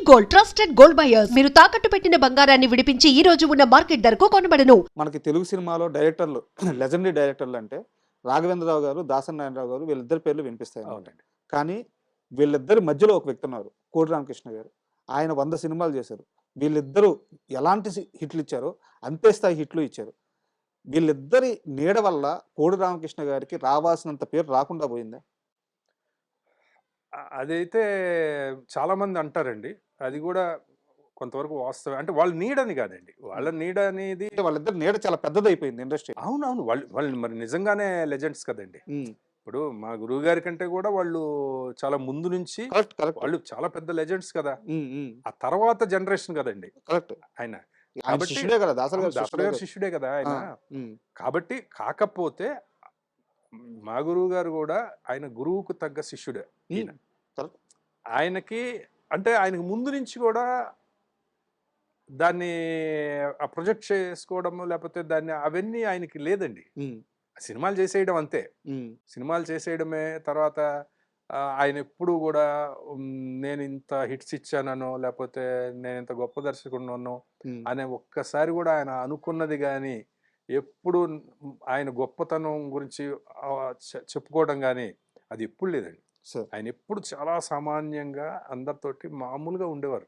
Gold trusted gold buyers మీరు తాకట్టు పెట్టిన బంగారాన్ని విడిపించి ఈ రోజు ఉన్న మార్కెట్ ధరకు కొనబడను. మనకి తెలుగు సినిమాలో డైరెక్టర్లు లెజెండరీ డైరెక్టర్లు అంటే రాఘవేంద్రరావు గారు, దాసరి నారాయణరావు గారు, వీళ్ళిద్దరి పేర్లు వినిపిస్తాయి. అవునండి. కానీ వీళ్ళిద్దరి మధ్యలో ఒక వ్యక్తి ఉన్నారు, కోడి రామకృష్ణ గారు. ఆయన 100 సినిమాలు చేశారు. వీళ్ళిద్దరూ ఎలాంటి హిట్లు ఇచ్చారో అంతే స్థాయి హిట్లు ఇచ్చారు. వీళ్ళిద్దరి నీడ వల్ల కోడి రామకృష్ణ గారికి రావాల్సినంత పేరు రాకుండా పోయిందా? అదైతే చాలా మంది అంటారండి. అది కూడా కొంతవరకు వాస్తవం. అంటే వాళ్ళ నీడని కాదండి, వాళ్ళ నీడ అనేది అంటే వాళ్ళిద్దరి నీడ చాలా పెద్దదైపోయింది ఇండస్ట్రీ. అవునవును, వాళ్ళు మరి నిజంగానే లెజెండ్స్ కదండి. ఇప్పుడు మా గురువు గారి కంటే కూడా వాళ్ళు చాలా ముందు నుంచి కరెక్ట్ కరెక్ట్ వాళ్ళు చాలా పెద్ద లెజెండ్స్ కదా. ఆ తర్వాత జనరేషన్ కదండి కరెక్ట్. ఆయన. ఆయన కాబట్టి శిష్యుడే కదా, దాసరి గారి దాసరి గారి శిష్యుడే కదా ఆయన. కాబట్టి కాకపోతే మా గురువు గారు కూడా ఆయన గురువుకు తగ్గ శిష్యుడే ఈయన. ఆయనకి అంటే ఆయనకు ముందు నుంచి కూడా దాన్ని ప్రొజెక్ట్ చేసుకోవడము లేకపోతే దాన్ని అవన్నీ ఆయనకి లేదండి. సినిమాలు చేసేయడం అంతే, సినిమాలు చేసేయడమే. తర్వాత ఆయన ఎప్పుడు కూడా నేను ఇంత హిట్స్ ఇచ్చానో లేకపోతే నేను ఇంత గొప్ప దర్శకుడున్నానో అనే ఒక్కసారి కూడా ఆయన అనుకున్నది కానీ ఎప్పుడు ఆయన గొప్పతనం గురించి చెప్పుకోవడం కానీ అది ఎప్పుడు లేదండి. ఆయన ఎప్పుడు చాలా సామాన్యంగా అందరితోటి మామూలుగా ఉండేవారు.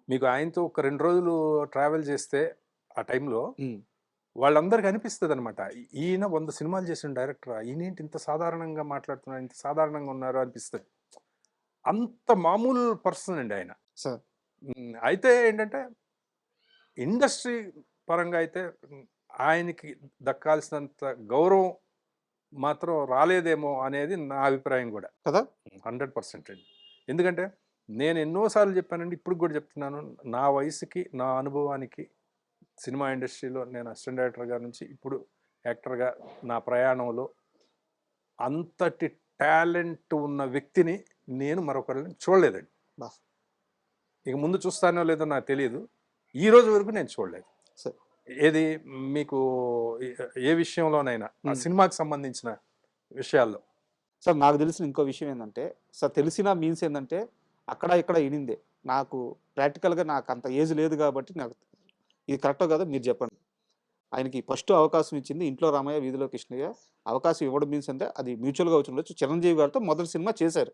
మీకు ఆయనతో ఒక 2 రోజులు ట్రావెల్ చేస్తే ఆ టైంలో వాళ్ళందరికీ అనిపిస్తుంది అనమాట, ఈయన 100 సినిమాలు చేసిన డైరెక్టర్, ఈయనేంటి ఇంత సాధారణంగా మాట్లాడుతున్నారు, ఇంత సాధారణంగా ఉన్నారు అనిపిస్తుంది. అంత మామూలు పర్సన్ అండి ఆయన. అయితే ఏంటంటే ఇండస్ట్రీ పరంగా అయితే ఆయనకి దక్కాల్సినంత గౌరవం మాత్రం రాలేదేమో అనేది నా అభిప్రాయం కూడా కదా. 100% అండి. ఎందుకంటే నేను ఎన్నోసార్లు చెప్పానండి, ఇప్పుడు కూడా చెప్తున్నాను, నా వయసుకి నా అనుభవానికి సినిమా ఇండస్ట్రీలో నేను అసిస్టెంట్ డైరెక్టర్ గారి నుంచి ఇప్పుడు యాక్టర్గా నా ప్రయాణంలో అంతటి టాలెంట్ ఉన్న వ్యక్తిని నేను మరొకరిని చూడలేదండి. ఇక ముందు చూస్తానో లేదో నాకు తెలియదు, ఈ రోజు వరకు నేను చూడలేదు. ఏది మీకు ఏ విషయంలోనైనా ఆ సినిమాకి సంబంధించిన విషయాల్లో. సార్ నాకు తెలిసిన ఇంకో విషయం ఏంటంటే సార్, తెలిసిన మీన్స్ ఏంటంటే అక్కడ ఇక్కడ ఇనిందే. నాకు ప్రాక్టికల్గా నాకు అంత ఏజ్ లేదు కాబట్టి నాకు ఇది కరెక్టో కదా మీరు చెప్పండి. ఆయనకి ఫస్ట్ అవకాశం ఇచ్చింది ఇంట్లో రామయ్య వీధిలో కృష్ణయ్య. అవకాశం ఇవ్వడం మీన్స్ అంటే అది మ్యూచువల్గా వచ్చి ఉండొచ్చు. చిరంజీవి గారితో మొదటి సినిమా చేశారు.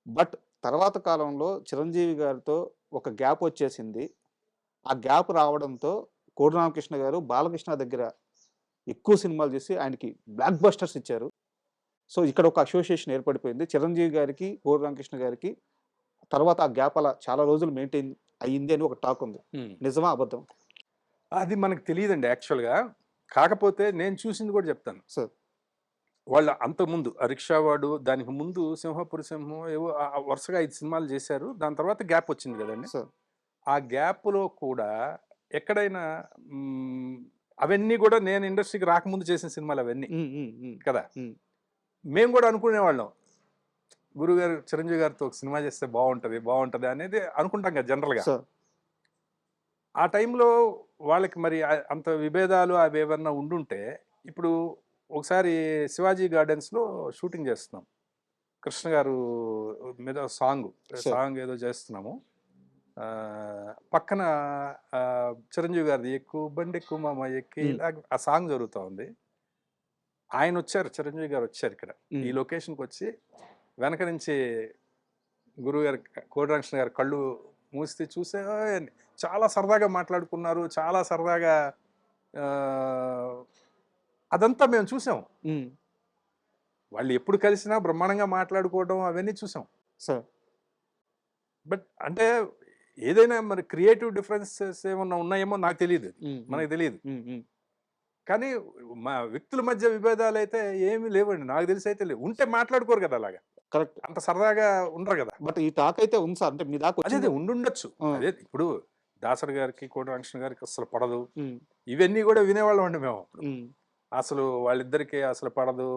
బట్ తర్వాత కాలంలో చిరంజీవి గారితో ఒక గ్యాప్ వచ్చేసింది. ఆ గ్యాప్ రావడంతో కోడి రామకృష్ణ గారు బాలకృష్ణ దగ్గర ఎక్కువ సినిమాలు చేసి ఆయనకి బ్లాక్ బస్టర్స్ ఇచ్చారు. సో ఇక్కడ ఒక అసోసియేషన్ ఏర్పడిపోయింది చిరంజీవి గారికి కోడి రామకృష్ణ గారికి. తర్వాత ఆ గ్యాప్ అలా చాలా రోజులు మెయింటైన్ అయ్యింది అని ఒక టాక్ ఉంది. నిజమా అబద్ధం? అది మనకు తెలియదండి యాక్చువల్గా. కాకపోతే నేను చూసింది కూడా చెప్తాను సార్. వాళ్ళు అంతకుముందు రిక్షావాడు, దానికి ముందు సింహపురి సింహం, ఏవో వరుసగా 5 సినిమాలు చేశారు. దాని తర్వాత గ్యాప్ వచ్చింది కదండి. ఆ గ్యాప్లో కూడా ఎక్కడైనా అవన్నీ కూడా నేను ఇండస్ట్రీకి రాకముందు చేసిన సినిమాలు అవన్నీ కదా. మేము కూడా అనుకునేవాళ్ళం, గురుగారు చిరంజీవి గారితో ఒక సినిమా చేస్తే బాగుంటుంది అనేది అనుకుంటాం కదా జనరల్గా. ఆ టైంలో వాళ్ళకి మరి అంత విభేదాలు అవి ఏమన్నా ఉండుంటే, ఇప్పుడు ఒకసారి శివాజీ గార్డెన్స్లో షూటింగ్ చేస్తున్నాం, కృష్ణ గారు మీద సాంగ్ ఏదో చేస్తున్నాము. పక్కన చిరంజీవి గారిది ఎక్కువ బండి ఎక్కువ మామ ఎక్కి ఆ సాంగ్ జరుగుతూ ఉంది. ఆయన వచ్చారు, చిరంజీవి గారు వచ్చారు ఇక్కడ ఈ లొకేషన్కి వచ్చి, వెనక నుంచి గురువు గారు కోడి రామకృష్ణ గారు కళ్ళు మూసి చూసే చాలా సరదాగా మాట్లాడుకున్నారు, చాలా సరదాగా అదంతా మేము చూసాం. వాళ్ళు ఎప్పుడు కలిసినా బ్రహ్మాండంగా మాట్లాడుకోవడం అవన్నీ చూసాం సార్. బట్ అంటే ఏదైనా మరి క్రియేటివ్ డిఫరెన్సెస్ ఏమన్నా ఉన్నాయేమో నాకు తెలియదు, మనకు తెలియదు. కానీ మా వ్యక్తుల మధ్య విభేదాలు అయితే ఏమీ లేవండి, నాకు తెలిసి అయితే లేవు. ఉంటే మాట్లాడుకోరు కదా అలాగా, కరెక్ట్, అంత సరదాగా ఉండరు కదా. బట్ ఈ టాక్ అయితే ఉంది సార్, అంటే మీ దాకా అదే ఉండుండొచ్చు. అదే ఇప్పుడు దాసరి గారికి కోడి రామకృష్ణ గారికి అసలు పడదు, ఇవన్నీ కూడా వినేవాళ్ళం అండి మేము. అసలు వాళ్ళిద్దరికి అసలు పడదు,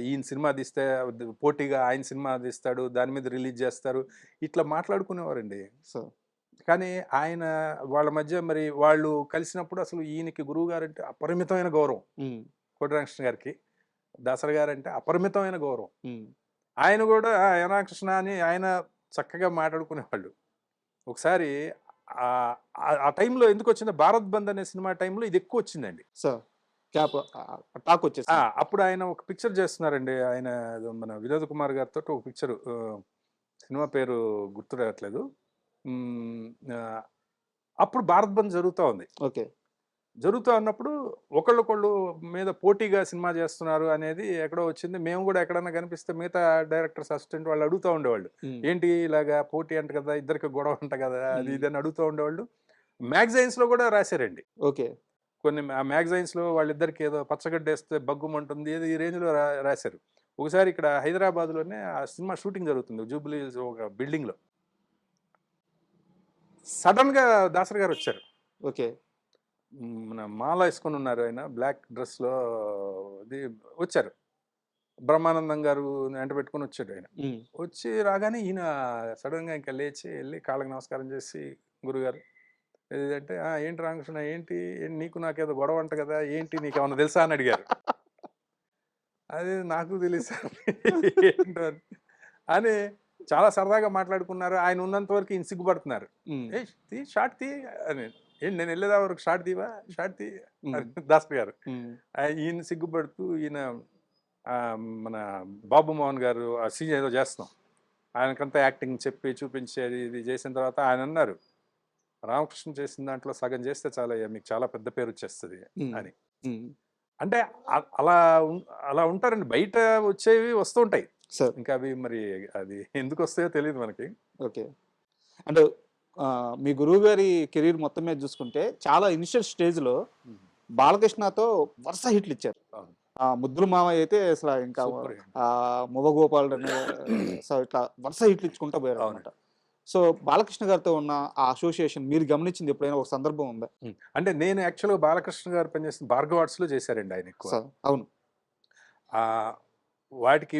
ఈయన సినిమా తీస్తే పోటీగా ఆయన సినిమా తీస్తాడు, దాని మీద రిలీజ్ చేస్తారు, ఇట్లా మాట్లాడుకునేవారండి. కానీ ఆయన వాళ్ళ మధ్య మరి వాళ్ళు కలిసినప్పుడు అసలు ఈయనకి గురువు గారు అంటే అపరిమితమైన గౌరవం, కోడి రామకృష్ణ గారికి దాసరి గారు అంటే అపరిమితమైన గౌరవం. ఆయన కూడా రామకృష్ణ అని ఆయన చక్కగా మాట్లాడుకునేవాళ్ళు. ఒకసారి ఆ టైంలో ఎందుకు వచ్చిందో 'భారత్ బంద్' అనే సినిమా టైంలో ఇది ఎక్కువ వచ్చిందండి. సార్ క్యాప్ టాక్ వచ్చేసి అప్పుడు ఆయన ఒక పిక్చర్ చేస్తున్నారండి. ఆయన ఏదో మన వినోద్ కుమార్ గారితో ఒక పిక్చర్, సినిమా పేరు గుర్తు రావట్లేదు. అప్పుడు 'భారత్ బంద్' జరుగుతూ ఉంది. ఓకే. జరుగుతూ ఉన్నప్పుడు ఒకళ్ళొకళ్ళు మీద పోటీగా సినిమా చేస్తున్నారు అనేది ఎక్కడో వచ్చింది. మేము కూడా ఎక్కడన్నా కనిపిస్తే మిగతా డైరెక్టర్స్ అసిస్టెంట్ వాళ్ళు అడుగుతూ ఉండేవాళ్ళు, ఏంటి ఇలాగా పోటీ అంట కదా, ఇద్దరికి గొడవ అంట కదా, అది ఇది అని అడుగుతూ ఉండేవాళ్ళు. మ్యాగజైన్స్లో కూడా రాశారండి. ఓకే. కొన్ని మ్యాగజైన్స్లో వాళ్ళిద్దరికి ఏదో పచ్చగడ్డేస్తే బగ్గుమంటుంది ఏదో ఈ రేంజ్లో రాశారు. ఒకసారి ఇక్కడ హైదరాబాద్లోనే ఆ సినిమా షూటింగ్ జరుగుతుంది జూబ్లీ హిల్స్ ఒక బిల్డింగ్లో. సడన్గా దాసరి గారు వచ్చారు. ఓకే. మన మాల వేసుకొని ఉన్నారు, ఆయన బ్లాక్ డ్రెస్లో అది వచ్చారు. బ్రహ్మానందం గారు వెంట పెట్టుకుని వచ్చాడు ఆయన. వచ్చి రాగానే ఈయన సడన్గా ఇంకా లేచి వెళ్ళి కాళ్ళకి నమస్కారం చేసి, గురుగారు ఏదంటే ఏంటి రామకృష్ణ, ఏంటి నీకు నాకేదో గొడవ అంట కదా, ఏంటి నీకు ఏమన్నా తెలుసా అని అడిగారు. అది నాకు తెలుసా ఏంటో అని చాలా సరదాగా మాట్లాడుకున్నారు. ఆయన ఉన్నంత వరకు ఈయన సిగ్గుపడుతున్నారు. తీ షార్ట్ తీ అని, ఏంటి నేను వెళ్ళేదా వరకు షార్ట్ తీవా, షార్ట్ తీ దాసరి గారు. ఈయన సిగ్గుపడుతూ ఈయన మన బాబు మోహన్ గారు ఆ సీన్ ఏదో చేస్తున్నాం, ఆయనకంతా యాక్టింగ్ చెప్పి చూపించి అది ఇది చేసిన తర్వాత ఆయన అన్నారు, రామకృష్ణ చేసిన దాంట్లో సగం చేస్తే చాలా మీకు చాలా పెద్ద పేరు వచ్చేస్తుంది అని. అంటే అలా అలా ఉంటారండి. బయట వచ్చేవి వస్తూ ఉంటాయి సార్. ఇంకా అవి మరి అది ఎందుకు వస్తాయో తెలియదు మనకి. ఓకే. అంటే మీ గురువు గారి కెరీర్ మొత్తం మీద చూసుకుంటే చాలా ఇనిషియల్ స్టేజ్లో బాలకృష్ణతో వరుస హిట్లు ఇచ్చారు. ముద్దుల మామయ్య అయితే అసలు ఇంకా మువ్వగోపాల్ ఇట్లా వరుస హిట్లు ఇచ్చుకుంటూ పోయారు అనమాట. సో బాలకృష్ణ గారితో ఉన్న ఆ అసోసియేషన్ మీరు గమనించింది ఎప్పుడైనా ఒక సందర్భం ఉందా? అంటే నేను యాక్చువల్గా బాలకృష్ణ గారు పనిచేసిన భార్గవ ఆర్ట్స్లో చేశారండి ఆయన ఎక్కువ. అవును. వాటికి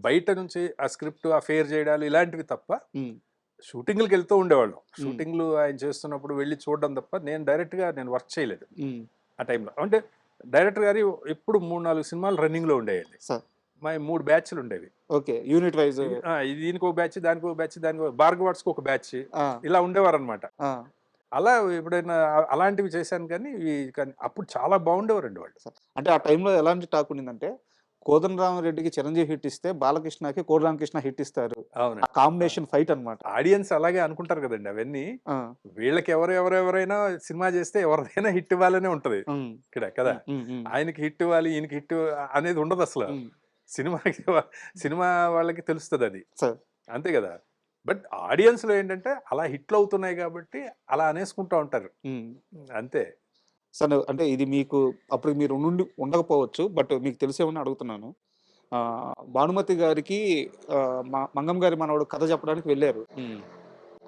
బయట నుంచి ఆ స్క్రిప్ట్ ఆ ఫేర్ చేయడాలు ఇలాంటివి తప్ప షూటింగ్లకు వెళ్తూ ఉండేవాళ్ళం. షూటింగ్లు ఆయన చేస్తున్నప్పుడు వెళ్ళి చూడడం తప్ప నేను డైరెక్ట్గా వర్క్ చేయలేదు ఆ టైంలో. అంటే డైరెక్టర్ గారి ఎప్పుడు 3-4 సినిమాలు రన్నింగ్లో ఉండేయండి. మా 3 బ్యాచ్లు ఉండేవి. ఓకే. యూనిట్ వైజ్ దీనికి ఒక బ్యాచ్, దానికి ఒక బ్యాచ్, దానికి భార్గవ ఆర్ట్స్కి ఒక బ్యాచ్, ఇలా ఉండేవారు అనమాట. అలా ఎప్పుడైనా అలాంటివి చేశాను కానీ అప్పుడు చాలా బాగుండేవారండి వాళ్ళు. అంటే ఆ టైంలో ఎలాంటి టాక్ ఉండిందంటే కోదండరామరెడ్డికి చిరంజీవి హిట్ ఇస్తే బాలకృష్ణకి కోడి రామకృష్ణ హిట్ ఇస్తారు. అవును, కాంబినేషన్ ఫైట్ అనమాట. ఆడియన్స్ అలాగే అనుకుంటారు కదండి. అవన్నీ వీళ్ళకి ఎవరెవరైనా సినిమా చేస్తే ఎవరిదైనా హిట్ ఇవ్వాలనే ఉంటది ఇక్కడ కదా. ఆయనకి హిట్ ఇవ్వాలి, ఈయనకి హిట్ అనేది ఉండదు అసలు. సినిమా వాళ్ళకి తెలుస్తుంది అది, అంతే కదా. బట్ ఆడియన్స్ లో ఏంటంటే అలా హిట్లు అవుతున్నాయి కాబట్టి అలా అనేసుకుంటూ ఉంటారు, అంతే. సార్ అంటే ఇది మీకు అప్పుడు మీరు ఉండకపోవచ్చు, బట్ మీకు తెలిసేమని అడుగుతున్నాను. భానుమతి గారికి మంగం గారి మనవడు కథ చెప్పడానికి వెళ్ళారు.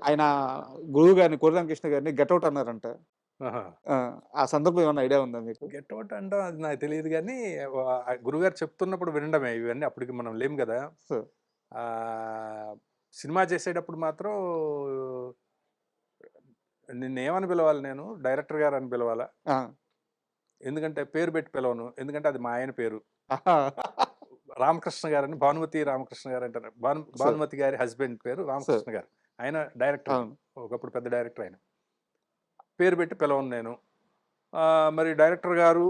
ఆయన గురువు గారిని కోడి రామకృష్ణ గారిని గెట్అవుట్ అన్నారంట. ఆ సందర్భం ఏమైనా ఐడియా ఉందా మీకు? గెట్అవుట్ అంటే అది నాకు తెలియదు కానీ గురుగారు చెప్తున్నప్పుడు వినడమే ఇవన్నీ. అప్పటికి మనం లేము కదా. సినిమా చేసేటప్పుడు మాత్రం నిన్నేమని పిలవాలి, నేను డైరెక్టర్ గారు అని పిలవాలా? ఎందుకంటే పేరు పెట్టి పిలవను, ఎందుకంటే అది మా ఆయన పేరు. రామకృష్ణ గారు అని, భానుమతి రామకృష్ణ గారు అంటారు. భానుమతి గారి హస్బెండ్ పేరు రామకృష్ణ గారు. ఆయన డైరెక్టర్, ఒకప్పుడు పెద్ద డైరెక్టర్. ఆయన పేరు పెట్టి పిలవను నేను. మరి డైరెక్టర్ గారు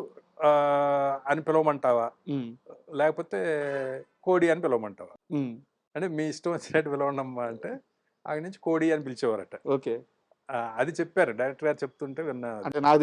అని పిలవమంటావా, లేకపోతే కోడి అని పిలవమంటావా? అంటే మీ ఇష్టం వచ్చినట్టు పిలవండమ్మా అంటే అక్కడి నుంచి కోడి అని పిలిచేవారట. ఓకే. అది చెప్పారు డైరెక్టర్ గారు చెప్తుంటే విన్నా. అంటే నాకు